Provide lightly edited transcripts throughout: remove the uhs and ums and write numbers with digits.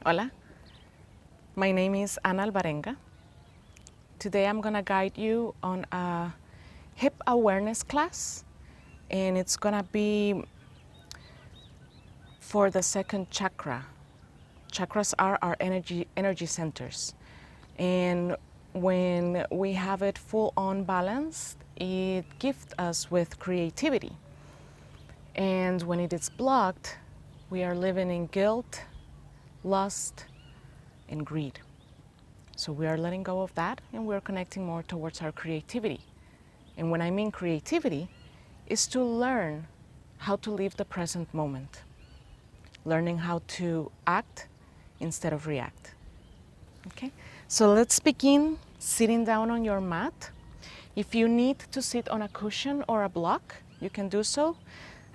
Hola, my name is Ana Alvarenga. Today I'm gonna guide you on a hip awareness class, and it's gonna be for the second chakra. Chakras are our energy centers, and when we have it full on balanced, it gifts us with creativity. And when it is blocked, we are living in guilt, lust, and greed. So we are letting go of that, and we're connecting more towards our creativity. And when I mean creativity, is to learn how to live the present moment, learning how to act instead of react. Okay, so let's begin sitting down on your mat. If you need to sit on a cushion or a block, you can do so,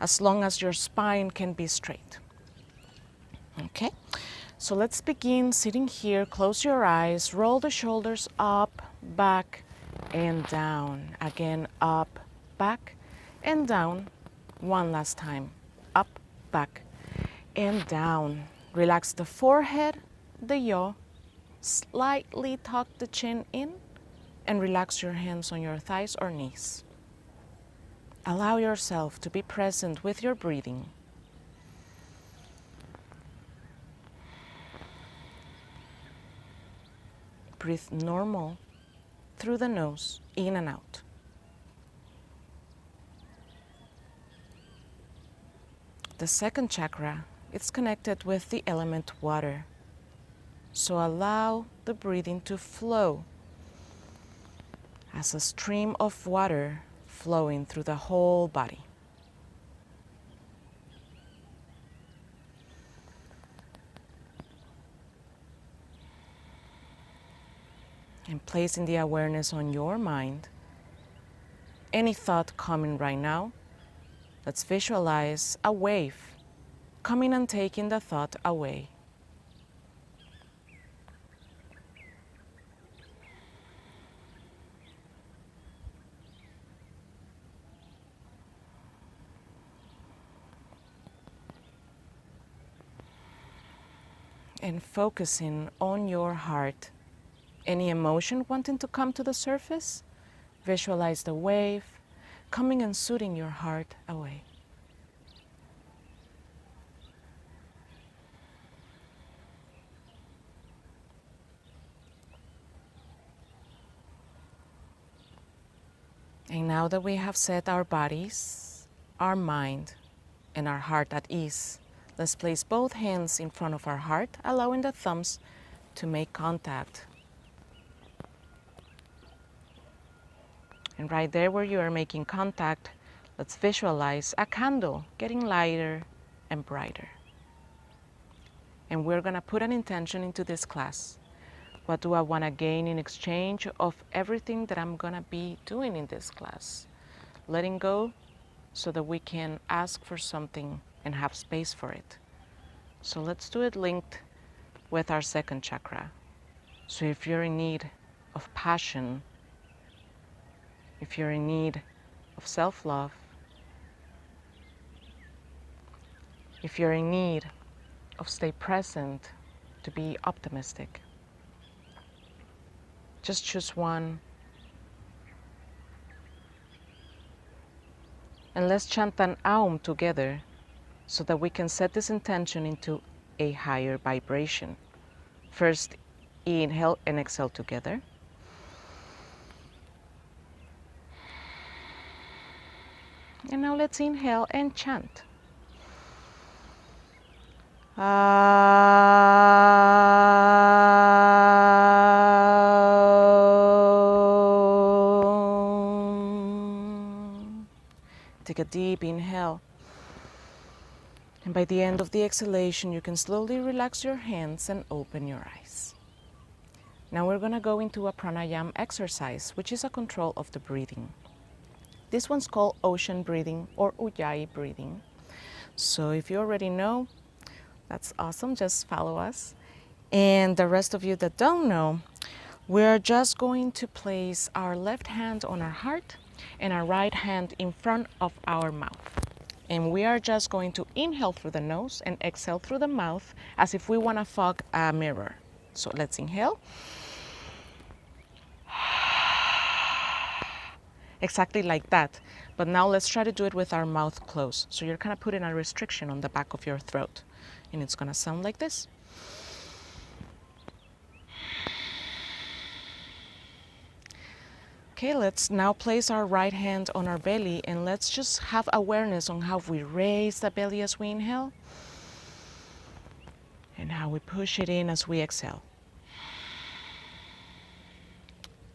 as long as your spine can be straight. Okay, so let's begin sitting here. Close your eyes, roll the shoulders up, back, and down. Again, up, back, and down. One last time. Up, back, and down. Relax the forehead, the jaw. Slightly tuck the chin in, and relax your hands on your thighs or knees. Allow yourself to be present with your breathing. Breathe normal through the nose, in and out. The second chakra, it's connected with the element water. So allow the breathing to flow as a stream of water flowing through the whole body. And placing the awareness on your mind. Any thought coming right now, let's visualize a wave coming and taking the thought away. And focusing on your heart. Any emotion wanting to come to the surface, visualize the wave coming and soothing your heart away. And now that we have set our bodies, our mind, and our heart at ease, let's place both hands in front of our heart, allowing the thumbs to make contact. And right there where you are making contact, let's visualize a candle getting lighter and brighter. And we're gonna put an intention into this class. What do I wanna gain in exchange of everything that I'm gonna be doing in this class? Letting go so that we can ask for something and have space for it. So let's do it linked with our second chakra. So if you're in need of passion, if you're in need of self-love, if you're in need of stay present, to be optimistic, just choose one. And let's chant an Aum together so that we can set this intention into a higher vibration. First, inhale and exhale together. And now let's inhale and chant. Take a deep inhale. And by the end of the exhalation, you can slowly relax your hands and open your eyes. Now we're going to go into a pranayama exercise, which is a control of the breathing. This one's called ocean breathing or Ujjayi breathing. So if you already know, that's awesome, just follow us. And the rest of you that don't know, we're just going to place our left hand on our heart and our right hand in front of our mouth. And we are just going to inhale through the nose and exhale through the mouth as if we want to fog a mirror. So let's inhale. Exactly like that. But now let's try to do it with our mouth closed. So you're kind of putting a restriction on the back of your throat. And it's going to sound like this. Okay, let's now place our right hand on our belly and let's just have awareness on how we raise the belly as we inhale and how we push it in as we exhale.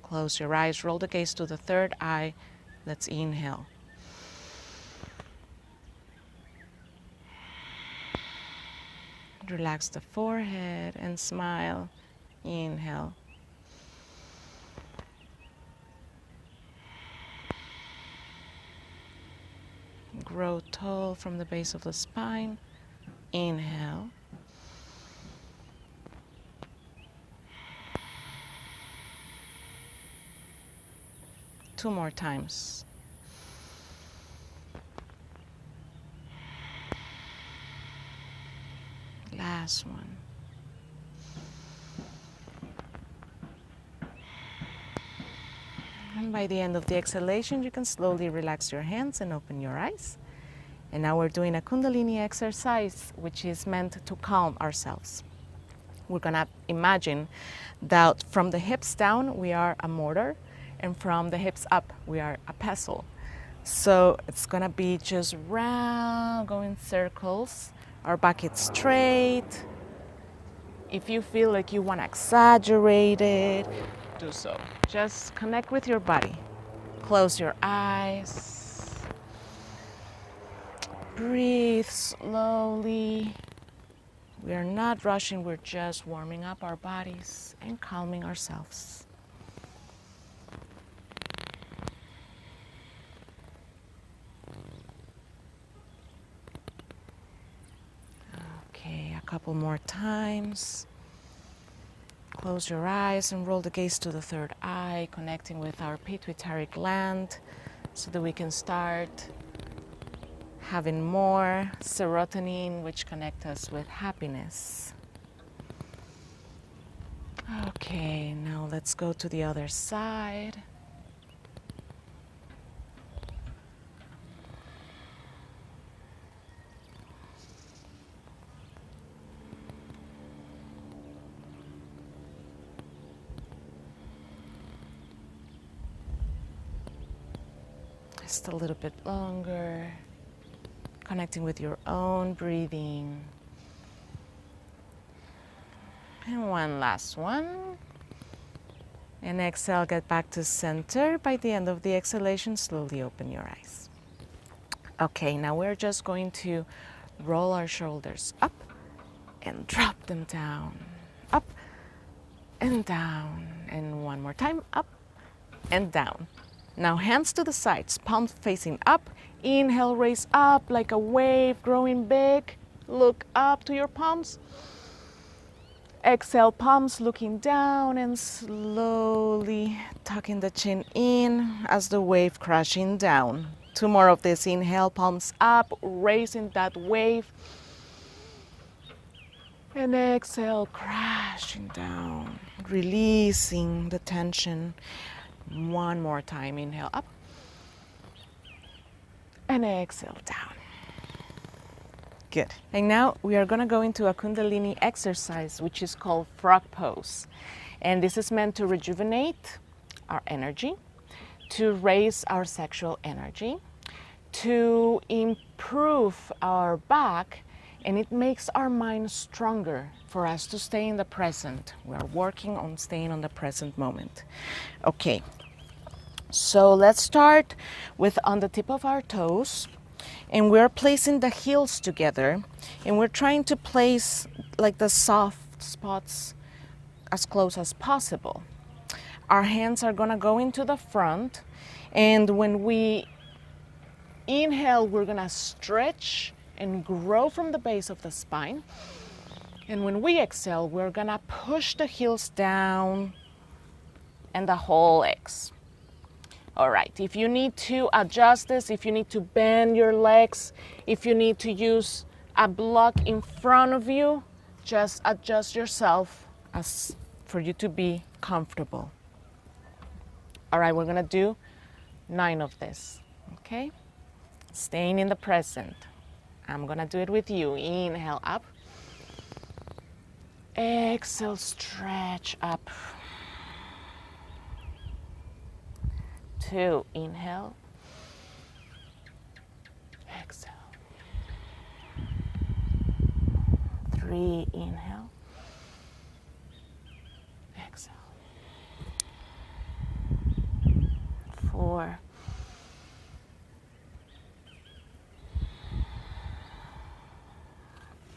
Close your eyes, roll the gaze to the third eye. Let's inhale. Relax the forehead and smile. Inhale. Grow tall from the base of the spine. Inhale. Two more times. Last one. And by the end of the exhalation, you can slowly relax your hands and open your eyes. And now we're doing a Kundalini exercise, which is meant to calm ourselves. We're gonna imagine that from the hips down, we are a mortar, and from the hips up, we are a pestle. So it's gonna be just round, going circles. Our back is straight. If you feel like you wanna exaggerate it, do so. Just connect with your body. Close your eyes. Breathe slowly. We are not rushing, we're just warming up our bodies and calming ourselves. Okay, a couple more times. Close your eyes and roll the gaze to the third eye, connecting with our pituitary gland so that we can start having more serotonin, which connect us with happiness. Okay, now let's go to the other side. Just a little bit longer, connecting with your own breathing. And one last one. And exhale, get back to center. By the end of the exhalation, slowly open your eyes. Okay, now we're just going to roll our shoulders up and drop them down. Up and down. And one more time, up and down. Now hands to the sides, palms facing up. Inhale, raise up like a wave, growing big. Look up to your palms. Exhale, palms looking down and slowly tucking the chin in as the wave crashing down. Two more of this. Inhale, palms up, raising that wave. And exhale, crashing down, releasing the tension. One more time. Inhale up and exhale down. Good. And now we are going to go into a Kundalini exercise, which is called frog pose. And this is meant to rejuvenate our energy, to raise our sexual energy, to improve our back, and it makes our mind stronger for us to stay in the present. We are working on staying on the present moment. Okay, so let's start with on the tip of our toes, and we're placing the heels together, and we're trying to place like the soft spots as close as possible. Our hands are gonna go into the front, and when we inhale, we're gonna stretch and grow from the base of the spine. And when we exhale, we're gonna push the heels down and the whole legs. All right, if you need to adjust this, if you need to bend your legs, if you need to use a block in front of you, just adjust yourself as for you to be comfortable. All right, we're gonna do 9 of this, okay? Staying in the present. I'm gonna do it with you. Inhale up. Exhale, stretch up. 2, inhale. Exhale. 3, inhale. Exhale. 4.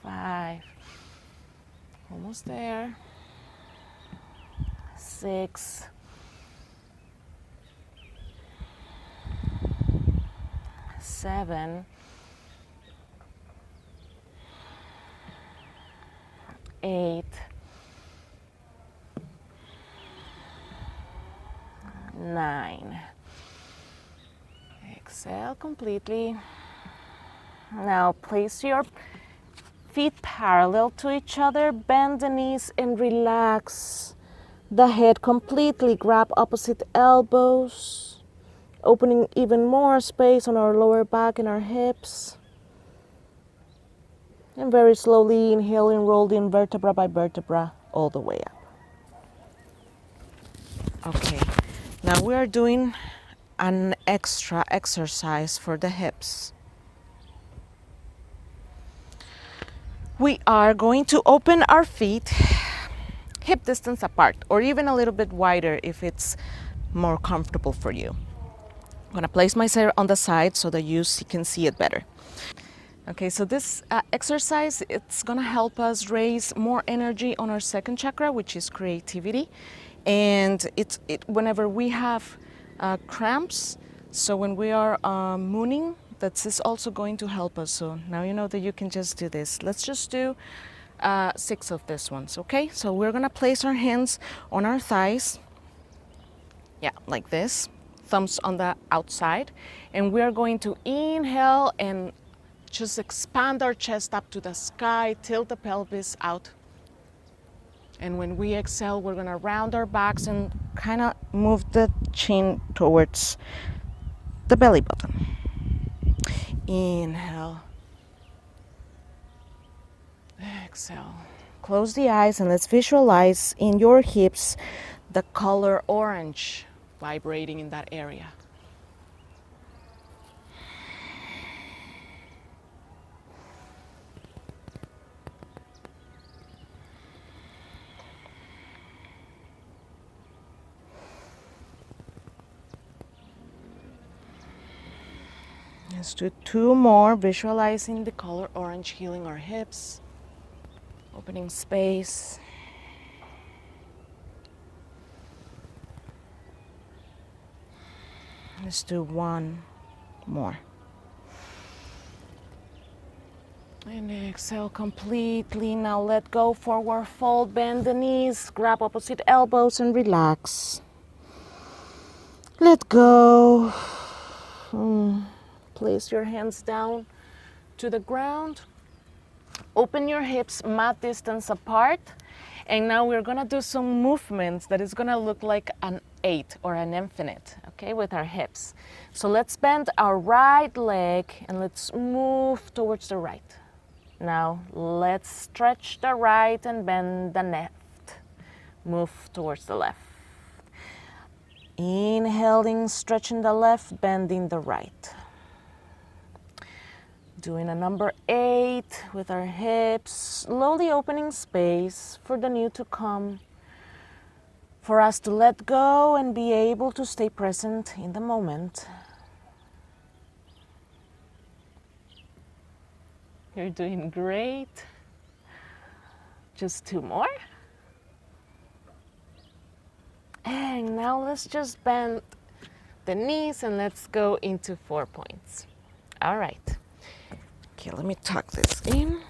5. Almost there. 6. 7. 8. 9. Exhale completely. Now place your feet parallel to each other, bend the knees and relax the head completely. Grab opposite elbows, opening even more space on our lower back and our hips. And very slowly inhale and roll in vertebra by vertebra all the way up. Okay, now we are doing an extra exercise for the hips. We are going to open our feet hip distance apart, or even a little bit wider if it's more comfortable for you. I'm gonna place myself on the side so that you can see it better. Okay, so this exercise, it's gonna help us raise more energy on our second chakra, which is creativity. And whenever we have cramps, so when we are mooning, that is also going to help us. So now you know that you can just do this. Let's just do 6 of these ones, okay? So we're gonna place our hands on our thighs, yeah, like this, thumbs on the outside, and we're going to inhale and just expand our chest up to the sky, tilt the pelvis out. And when we exhale, we're gonna round our backs and kind of move the chin towards the belly button. Inhale. Exhale. Close the eyes and let's visualize in your hips the color orange vibrating in that area. Let's do 2 more, visualizing the color orange healing our hips, opening space. Let's do 1 more. And exhale completely. Now let go, forward fold, bend the knees, grab opposite elbows and relax. Let go. Place your hands down to the ground. Open your hips mat distance apart. And now we're gonna do some movements that is gonna look like an 8 or an infinite, okay, with our hips. So let's bend our right leg and let's move towards the right. Now let's stretch the right and bend the left. Move towards the left. Inhaling, stretching the left, bending the right. Doing a number 8 with our hips, slowly opening space for the new to come, for us to let go and be able to stay present in the moment. You're doing great. Just 2 more. And now let's just bend the knees and let's go into 4 points. All right. Okay, let me tuck this in.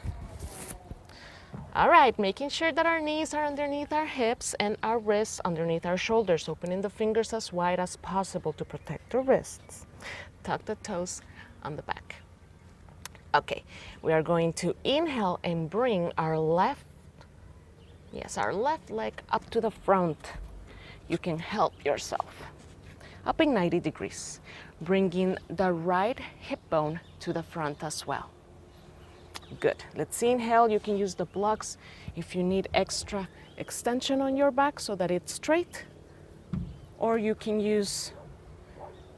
All right, making sure that our knees are underneath our hips and our wrists underneath our shoulders, opening the fingers as wide as possible to protect the wrists. Tuck the toes on the back. Okay, we are going to inhale and bring our left leg up to the front. You can help yourself. Up in 90 degrees. Bringing the right hip bone to the front as well. Good. Let's inhale. You can use the blocks if you need extra extension on your back so that it's straight. Or you can use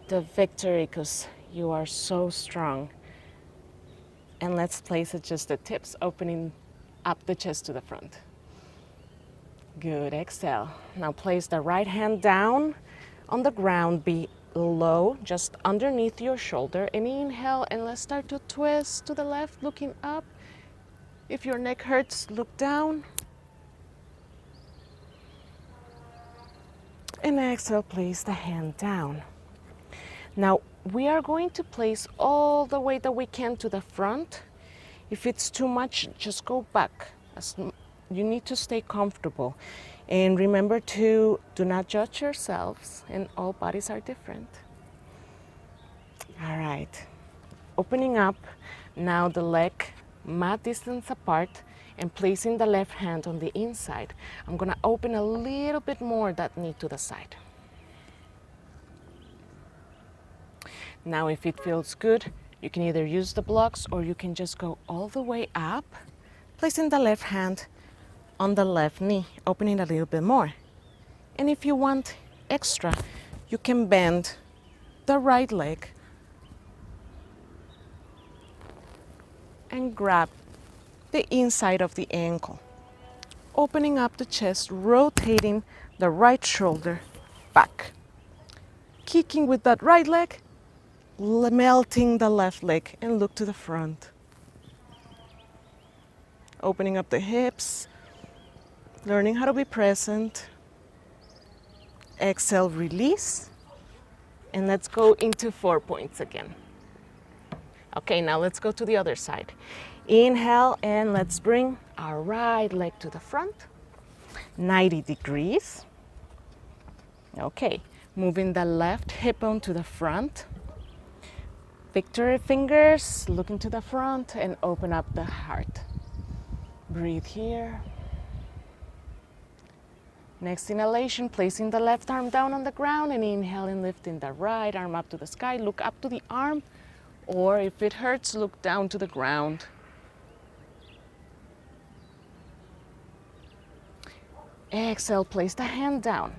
the victory because you are so strong. And let's place it just the tips, opening up the chest to the front. Good, exhale. Now place the right hand down on the ground below, just underneath your shoulder. And inhale, and let's start to twist to the left, looking up. If your neck hurts, look down. And exhale, place the hand down. Now, we are going to place all the way that we can to the front. If it's too much, just go back. You need to stay comfortable. And remember to do not judge yourselves, and all bodies are different. All right. Opening up, now the leg mat distance apart, and placing the left hand on the inside. I'm gonna open a little bit more that knee to the side. Now if it feels good, you can either use the blocks or you can just go all the way up, placing the left hand on the left knee, opening a little bit more. And if you want extra, you can bend the right leg and grab the inside of the ankle, opening up the chest, rotating the right shoulder back, kicking with that right leg, melting the left leg, and look to the front. Opening up the hips, learning how to be present. Exhale, release, and let's go into 4 points again. Okay, now let's go to the other side. Inhale, and let's bring our right leg to the front, 90 degrees. Okay, moving the left hip bone to the front. Victory fingers, looking to the front, and open up the heart. Breathe here. Next inhalation, placing the left arm down on the ground, and inhaling, lifting the right arm up to the sky. Look up to the arm, or if it hurts, look down to the ground. Exhale, place the hand down.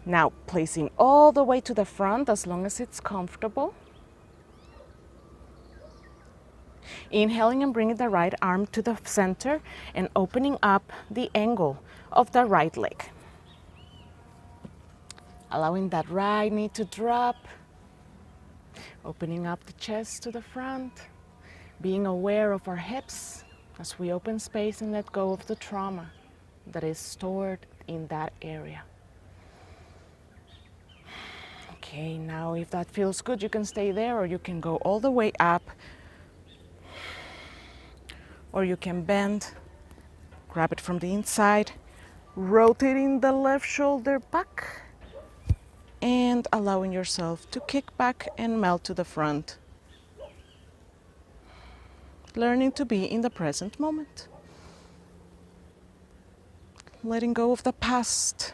Now, placing all the way to the front as long as it's comfortable. Inhaling and bringing the right arm to the center and opening up the angle of the right leg. Allowing that right knee to drop. Opening up the chest to the front. Being aware of our hips as we open space and let go of the trauma that is stored in that area. Okay, now if that feels good, you can stay there, or you can go all the way up, or you can bend, grab it from the inside, rotating the left shoulder back, and allowing yourself to kick back and melt to the front. Learning to be in the present moment. Letting go of the past.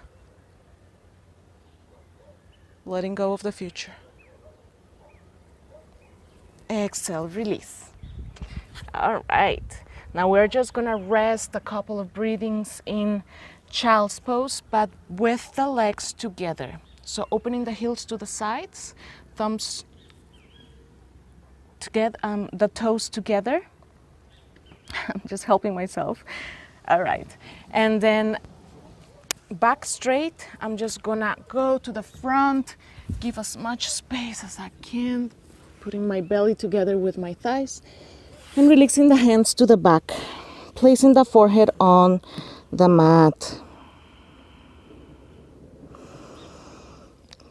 Letting go of the future. Exhale, release. All right. Now we're just gonna rest a couple of breathings in child's pose, but with the legs together. So opening the heels to the sides, thumbs together, the toes together. I'm just helping myself. All right. And then back straight. I'm just gonna go to the front, give as much space as I can, putting my belly together with my thighs. And releasing the hands to the back, placing the forehead on the mat.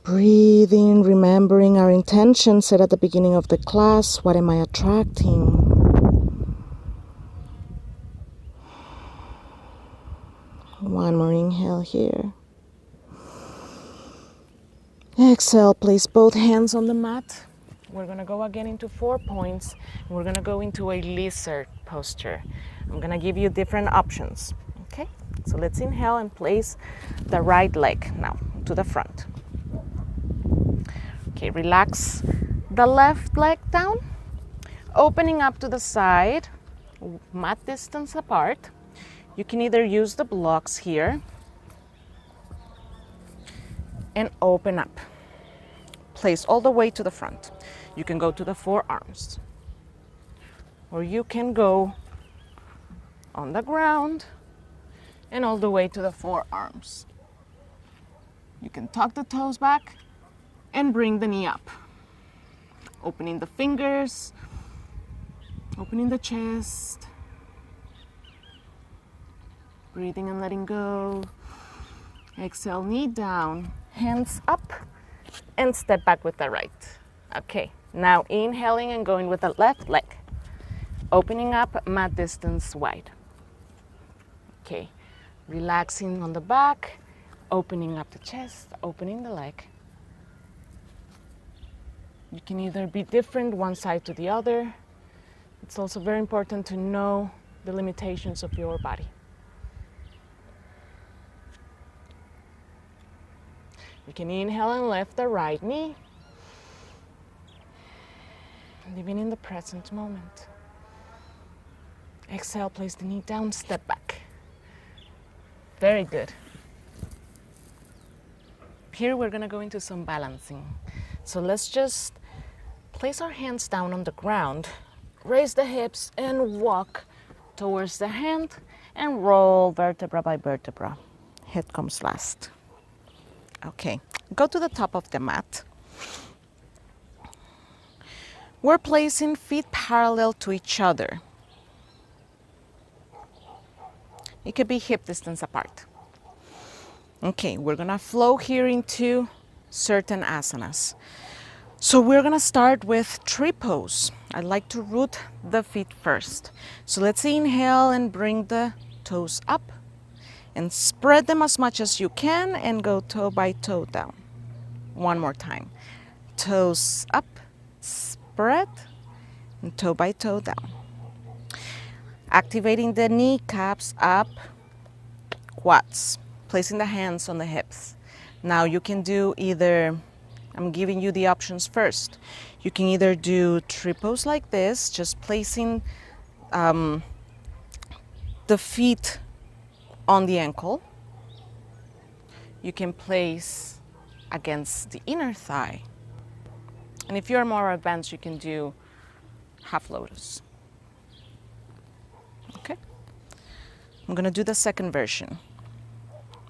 Breathing, remembering our intention set at the beginning of the class. What am I attracting? One more inhale here. Exhale, place both hands on the mat. We're gonna go again into 4 points. We're gonna go into a lizard posture. I'm gonna give you different options, okay? So let's inhale and place the right leg now to the front. Okay, relax the left leg down, opening up to the side, mat distance apart. You can either use the blocks here and open up. Place all the way to the front. You can go to the forearms, or you can go on the ground and all the way to the forearms. You can tuck the toes back and bring the knee up. Opening the fingers, opening the chest, breathing and letting go. Exhale, knee down, hands up, and step back with the right. Okay, now inhaling and going with the left leg. Opening up, mat distance wide. Okay, relaxing on the back, opening up the chest, opening the leg. You can either be different one side to the other. It's also very important to know the limitations of your body. You can inhale and lift the right knee, living in the present moment. Exhale, place the knee down, step back. Very good. Here we're gonna go into some balancing. So let's just place our hands down on the ground, raise the hips and walk towards the hand and roll vertebra by vertebra. Head comes last. Okay, go to the top of the mat. We're placing feet parallel to each other. It could be hip distance apart. Okay, we're gonna flow here into certain asanas. So we're gonna start with tree pose. I'd like to root the feet first. So let's inhale and bring the toes up and spread them as much as you can and go toe by toe down. One more time. Toes up, spread, and toe by toe down. Activating the kneecaps up, quads, placing the hands on the hips. Now you can do either, I'm giving you the options first. You can either do tree pose like this, just placing the feet on the ankle. You can place against the inner thigh. And if you're more advanced, you can do half lotus. Okay? I'm gonna do the second version.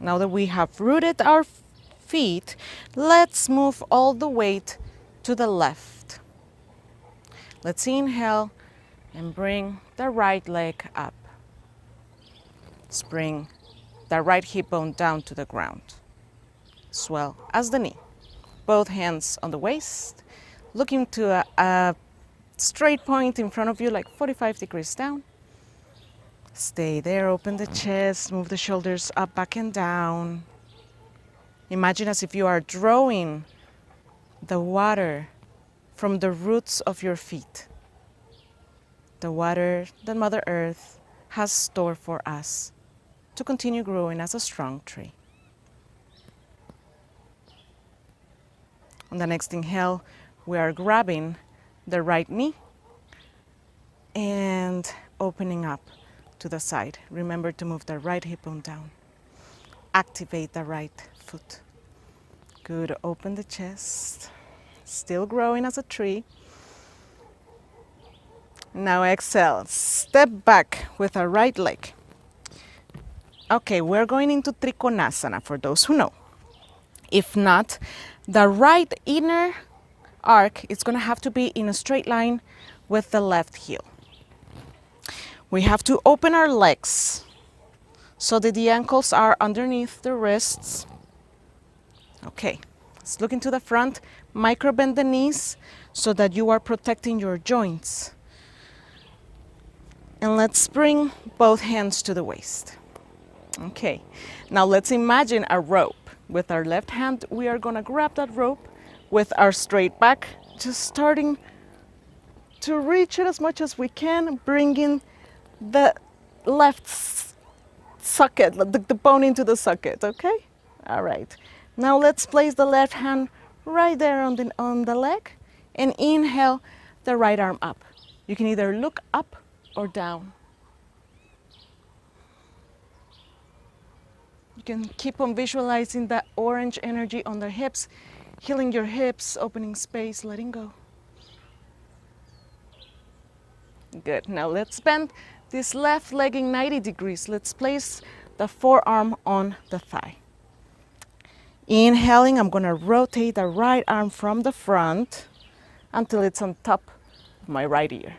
Now that we have rooted our feet, let's move all the weight to the left. Let's inhale and bring the right leg up. Let's bring the right hip bone down to the ground, as well as the knee. Both hands on the waist, looking to a straight point in front of you, like 45 degrees down. Stay there, open the chest, move the shoulders up, back and down. Imagine as if you are drawing the water from the roots of your feet. The water that Mother Earth has stored for us to continue growing as a strong tree. On the next inhale, we are grabbing the right knee and opening up to the side. Remember to move the right hip bone down. Activate the right foot. Good, open the chest. Still growing as a tree. Now exhale, step back with our right leg. Okay, we're going into Trikonasana for those who know. If not, the right inner arc is going to have to be in a straight line with the left heel. We have to open our legs so that the ankles are underneath the wrists. Okay, let's look into the front, micro bend the knees so that you are protecting your joints. And let's bring both hands to the waist. Okay, now let's imagine a rope. With our left hand, we are gonna grab that rope with our straight back, just starting to reach it as much as we can, bringing the left socket, the bone into the socket, okay? All right. Now let's place the left hand right there on the leg and inhale the right arm up. You can either look up or down. You can keep on visualizing that orange energy on the hips, healing your hips, opening space, letting go. Good. Now let's bend this left leg in 90 degrees. Let's place the forearm on the thigh. Inhaling, I'm going to rotate the right arm from the front until it's on top of my right ear.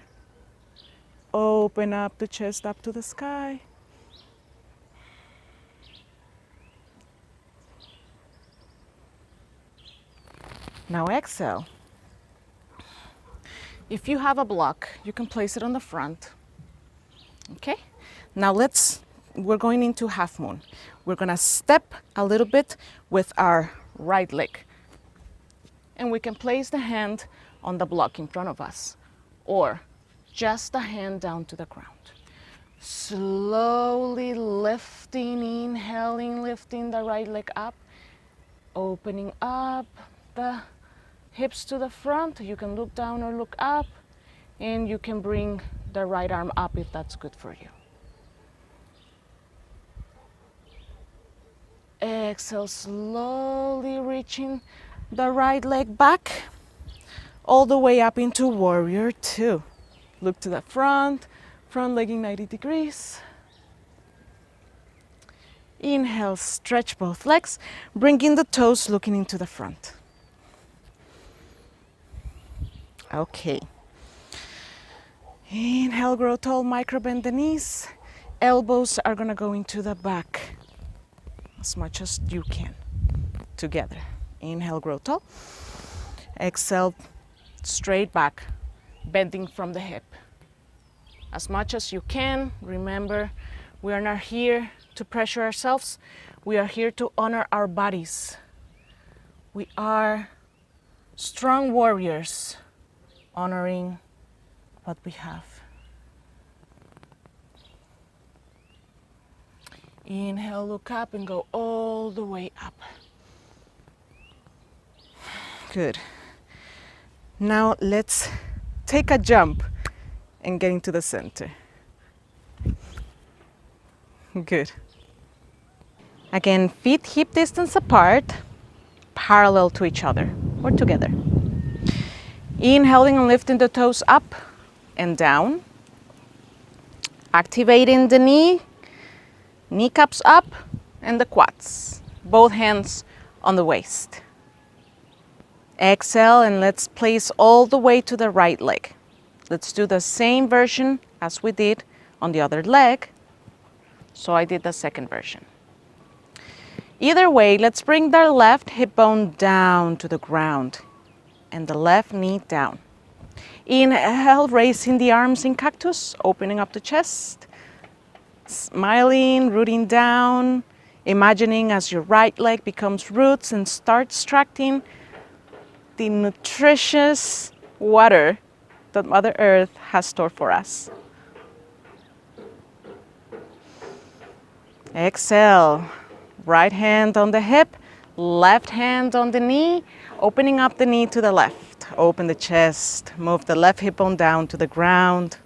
Open up the chest up to the sky. Now exhale. If you have a block, you can place it on the front. Okay? Now we're going into half moon. We're gonna step a little bit with our right leg. And we can place the hand on the block in front of us, or just the hand down to the ground. Slowly lifting, inhaling, lifting the right leg up, opening up the hips to the front. You can look down or look up, and you can bring the right arm up if that's good for you. Exhale, slowly reaching the right leg back all the way up into warrior two. Look to the front leg in 90 degrees. Inhale, stretch both legs, bringing the toes looking into the front. Okay. Inhale, grow tall, micro bend the knees. Elbows are gonna go into the back as much as you can. Together. Inhale, grow tall. Exhale, straight back, bending from the hip. As much as you can. Remember, we are not here to pressure ourselves. We are here to honor our bodies. We are strong warriors, honoring what we have. Inhale, look up and go all the way up. Good. Now let's take a jump and get into the center. Good. Again, feet hip distance apart, parallel to each other or together. Inhaling and lifting the toes up and down. Activating the kneecaps up and the quads. Both hands on the waist. Exhale and let's place all the way to the right leg. Let's do the same version as we did on the other leg. So I did the second version. Either way, let's bring the left hip bone down to the ground and the left knee down. Inhale, raising the arms in cactus, opening up the chest, smiling, rooting down, imagining as your right leg becomes roots and starts extracting the nutritious water that Mother Earth has stored for us. Exhale, right hand on the hip, left hand on the knee, opening up the knee to the left. Open the chest, move the left hip bone down to the ground.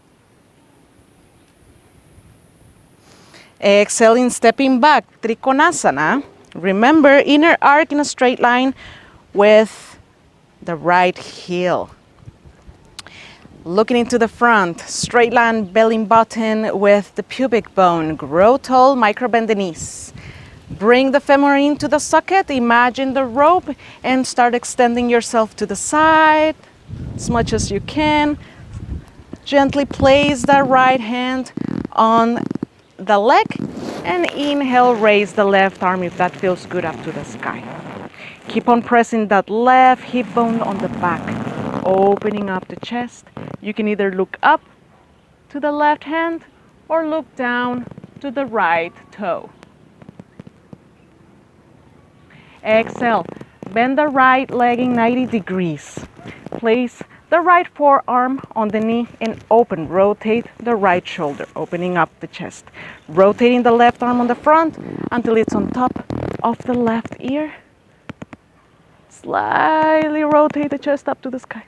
Exhaling, stepping back, Trikonasana. Remember, inner arc in a straight line with the right heel. Looking into the front, straight line belly button with the pubic bone. Grow tall, micro bend the knees. Bring the femur into the socket, imagine the rope, and start extending yourself to the side as much as you can. Gently place the right hand on the leg and inhale, raise the left arm if that feels good up to the sky. Keep on pressing that left hip bone on the back, opening up the chest. You can either look up to the left hand or look down to the right toe. Exhale. Bend the right leg in 90 degrees. Place the right forearm on the knee and open. Rotate the right shoulder, opening up the chest. Rotating the left arm on the front until it's on top of the left ear. Slightly rotate the chest up to the sky.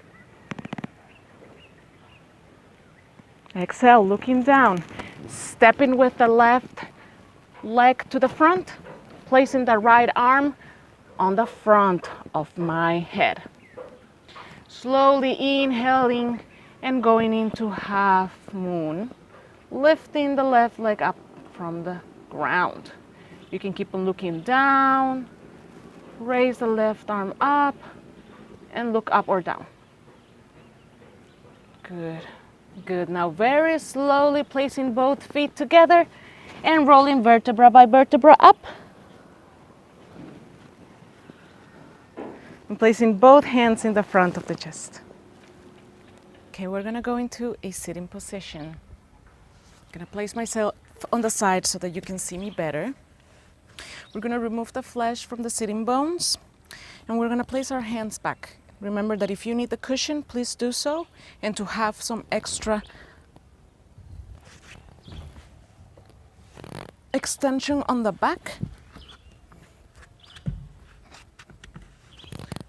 Exhale, looking down. Stepping with the left leg to the front, placing the right arm on the front of my head. Slowly inhaling and going into half moon, lifting the left leg up from the ground. You can keep on looking down, raise the left arm up, and look up or down. Good, good. Now very slowly placing both feet together and rolling vertebra by vertebra up. And placing both hands in the front of the chest. Okay, we're gonna go into a sitting position. I'm gonna place myself on the side so that you can see me better. We're gonna remove the flesh from the sitting bones and we're gonna place our hands back. Remember that if you need the cushion, please do so, and to have some extra extension on the back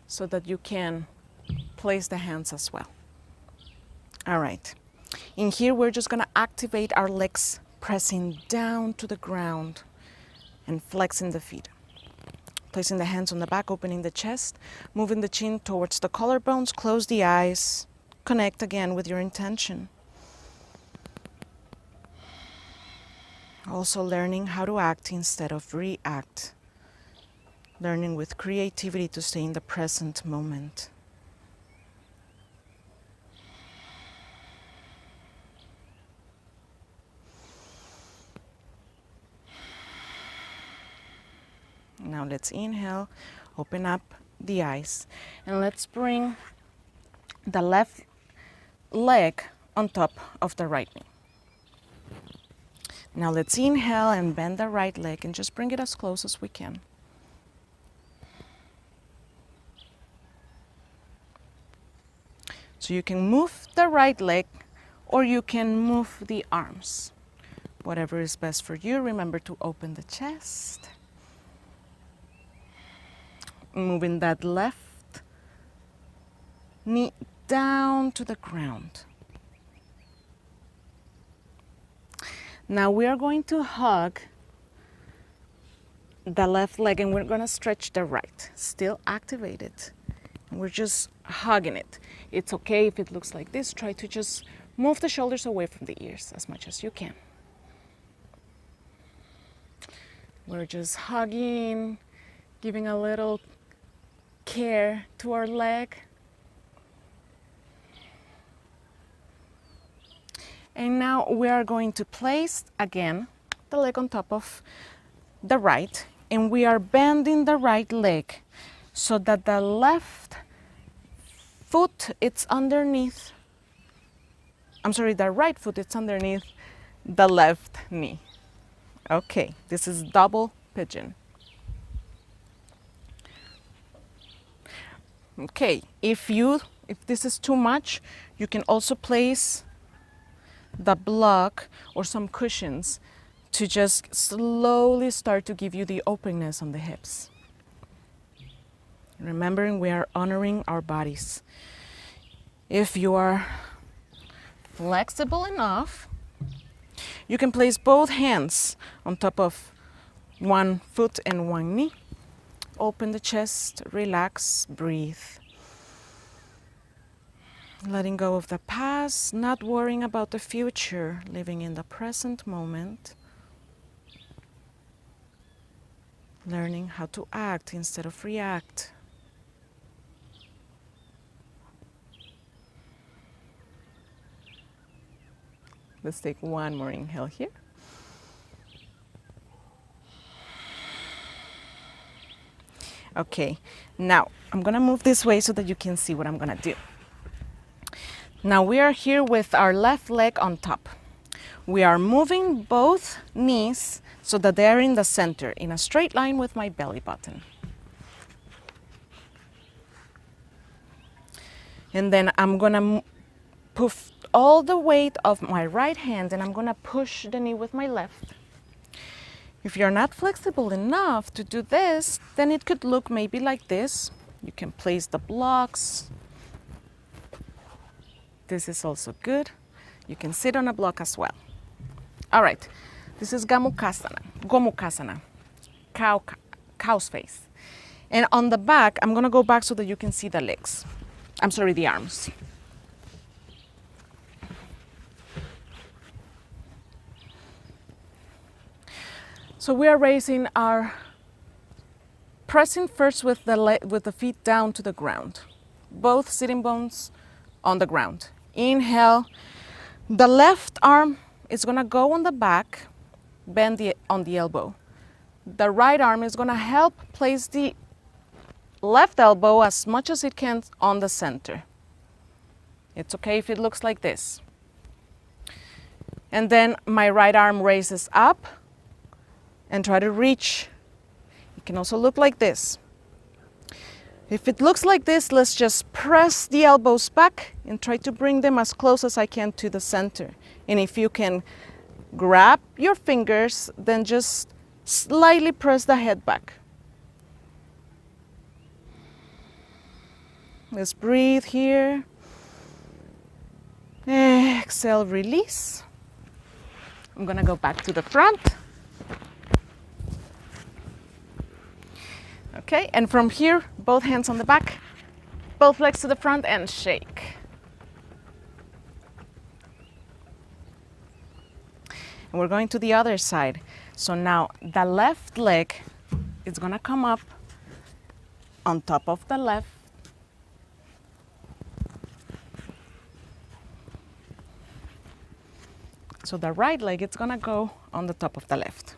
so that you can place the hands as well. All right, in here we're just gonna activate our legs, pressing down to the ground and flexing the feet. Placing the hands on the back, opening the chest, moving the chin towards the collarbones, close the eyes, connect again with your intention. Also learning how to act instead of react. Learning with creativity to stay in the present moment. Now let's inhale, open up the eyes, and let's bring the left leg on top of the right knee. Now let's inhale and bend the right leg and just bring it as close as we can. So you can move the right leg or you can move the arms. Whatever is best for you. Remember to open the chest. Moving that left knee down to the ground. Now we are going to hug the left leg and we're going to stretch the right. Still activated. We're just hugging it. It's okay if it looks like this. Try to just move the shoulders away from the ears as much as you can. We're just hugging, giving a little care to our leg. And now we are going to place again the leg on top of the right, and we are bending the right leg so that the left foot it's underneath, the right foot it's underneath the left knee. Okay, this is double pigeon. Okay, if this is too much, you can also place the block or some cushions to just slowly start to give you the openness on the hips. Remembering we are honoring our bodies. If you are flexible enough, you can place both hands on top of one foot and one knee. Open the chest, relax, breathe. Letting go of the past, not worrying about the future, living in the present moment. Learning how to act instead of react. Let's take one more inhale here. Okay, now I'm gonna move this way so that you can see what I'm gonna do. Now we are here with our left leg on top. We are moving both knees so that they're in the center, in a straight line with my belly button. And then I'm gonna put all the weight of my right hand and I'm gonna push the knee with my left. If you're not flexible enough to do this, then it could look maybe like this. You can place the blocks. This is also good. You can sit on a block as well. All right, this is Gomukasana, cow's face. And on the back, I'm gonna go back so that you can see the legs. I'm sorry, the arms. So we are raising pressing first with the feet down to the ground. Both sitting bones on the ground. Inhale. The left arm is gonna go on the back, bend on the elbow. The right arm is gonna help place the left elbow as much as it can on the center. It's okay if it looks like this. And then my right arm raises up and try to reach. It can also look like this. If it looks like this, let's just press the elbows back and try to bring them as close as I can to the center. And if you can grab your fingers, then just slightly press the head back. Let's breathe here. Exhale, release. I'm gonna go back to the front. Okay, and from here, both hands on the back, both legs to the front and shake. And we're going to the other side. So now the left leg is gonna come up on top of the left. So the right leg is gonna go on the top of the left.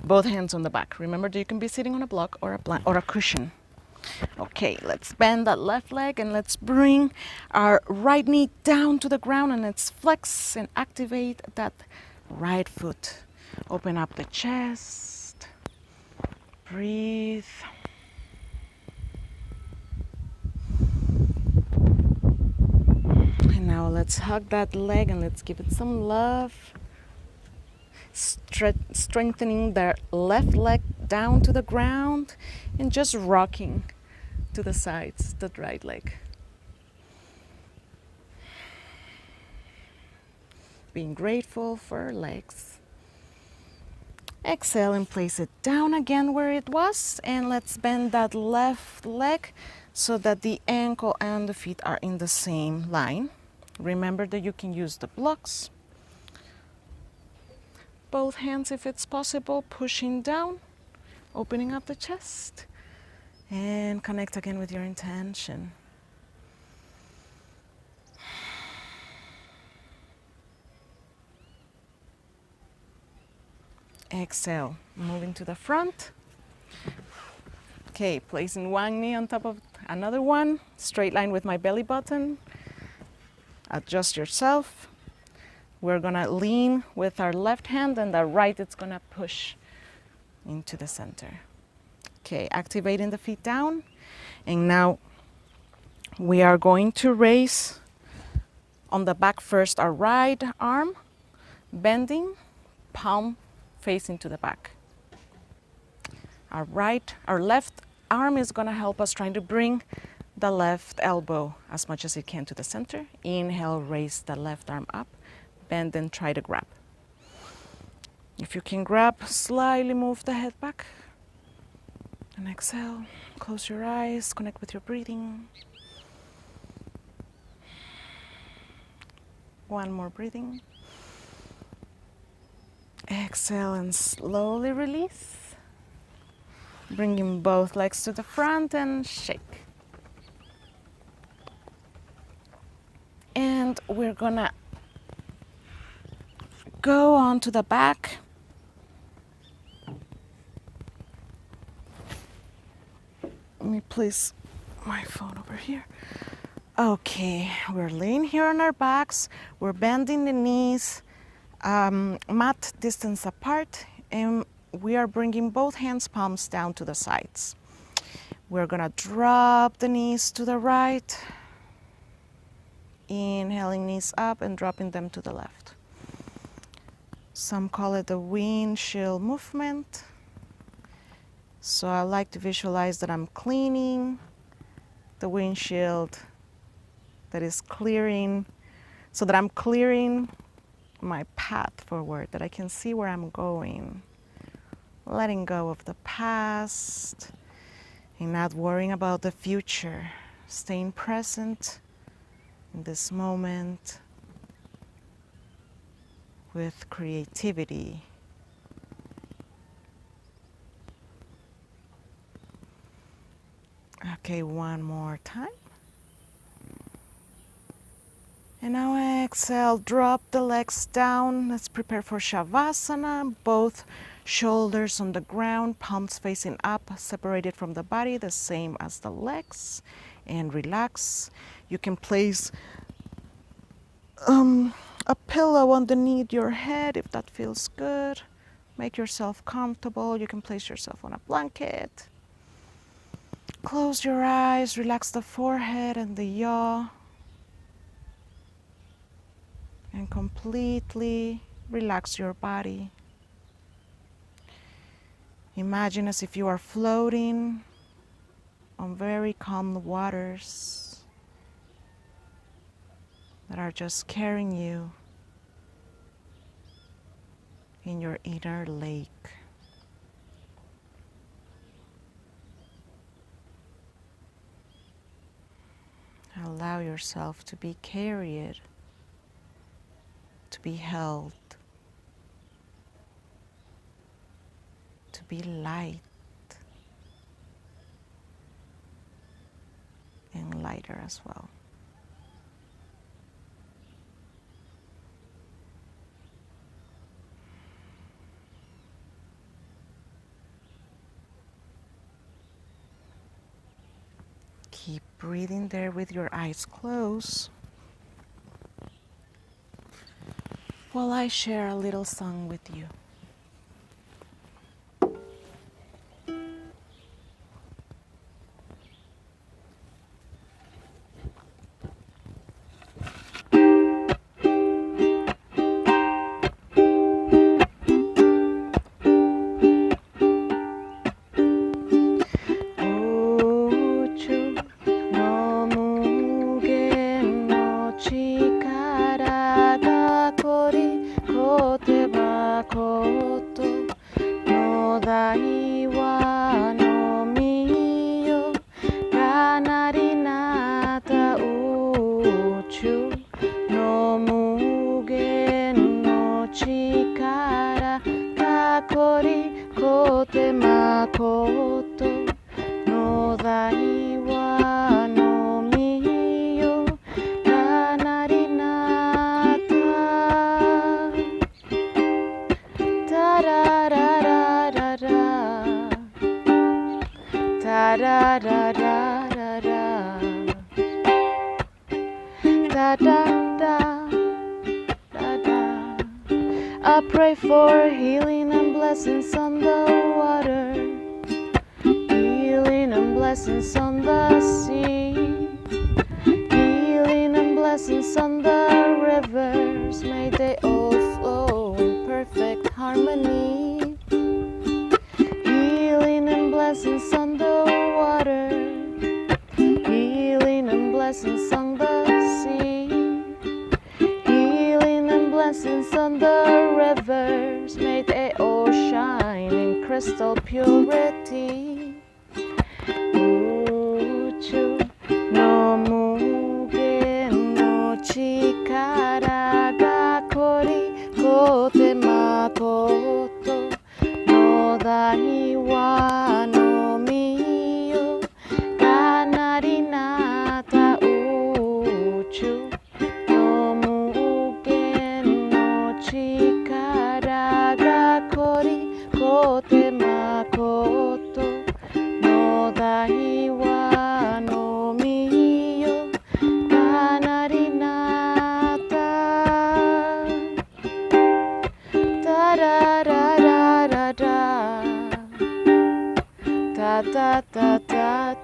Both hands on the back. Remember that you can be sitting on a block or a cushion. Okay, let's bend that left leg and let's bring our right knee down to the ground and let's flex and activate that right foot. Open up the chest. Breathe. And now let's hug that leg and let's give it some love. Strengthening the left leg down to the ground and just rocking to the sides, the right leg. Being grateful for our legs. Exhale and place it down again where it was, and let's bend that left leg so that the ankle and the feet are in the same line. Remember that you can use the blocks. Both hands, if it's possible, pushing down, opening up the chest, and connect again with your intention. Exhale, moving to the front. Okay, placing one knee on top of another one, straight line with my belly button. Adjust yourself. We're gonna lean with our left hand and the right it's gonna push into the center. Okay, activating the feet down. And now we are going to raise on the back first our right arm, bending, palm facing to the back. Our left arm is gonna help us trying to bring the left elbow as much as it can to the center. Inhale, raise the left arm up. Bend and try to grab. If you can grab, slightly move the head back. And exhale, close your eyes, connect with your breathing. One more breathing. Exhale and slowly release. Bringing both legs to the front and shake. And we're gonna go on to the back. Let me place my phone over here. Okay, we're laying here on our backs. We're bending the knees, mat distance apart, and we are bringing both hands, palms down to the sides. We're gonna drop the knees to the right, inhaling knees up and dropping them to the left. Some call it the windshield movement. So I like to visualize that I'm cleaning the windshield, that is clearing, so that I'm clearing my path forward, that I can see where I'm going, letting go of the past and not worrying about the future, staying present in this moment with creativity. Okay, one more time. And now exhale, drop the legs down. Let's prepare for Shavasana. Both shoulders on the ground, palms facing up, separated from the body, the same as the legs. And relax. You can place a pillow underneath your head if that feels good. Make yourself comfortable. You can place yourself on a blanket. Close your eyes, relax the forehead and the jaw. And completely relax your body. Imagine as if you are floating on very calm waters that are just carrying you in your inner lake. Allow yourself to be carried, to be held, to be light and lighter as well. Keep breathing there with your eyes closed while I share a little song with you. I pray for healing and blessings on the water, healing and blessings on the sea, healing and blessings on the rivers. May they all flow in perfect harmony. Healing and blessings on the water, healing and blessings on the sea, healing and blessings on the rivers. May they all shine in crystal purity. Uchu no muge no chikara ga kori kote makoto no dai wa no miyo ga narinata. Uchu no muge no chikara ga kori kote makoto no dai wa no miyo ga narinata. Da da da da da da da da da da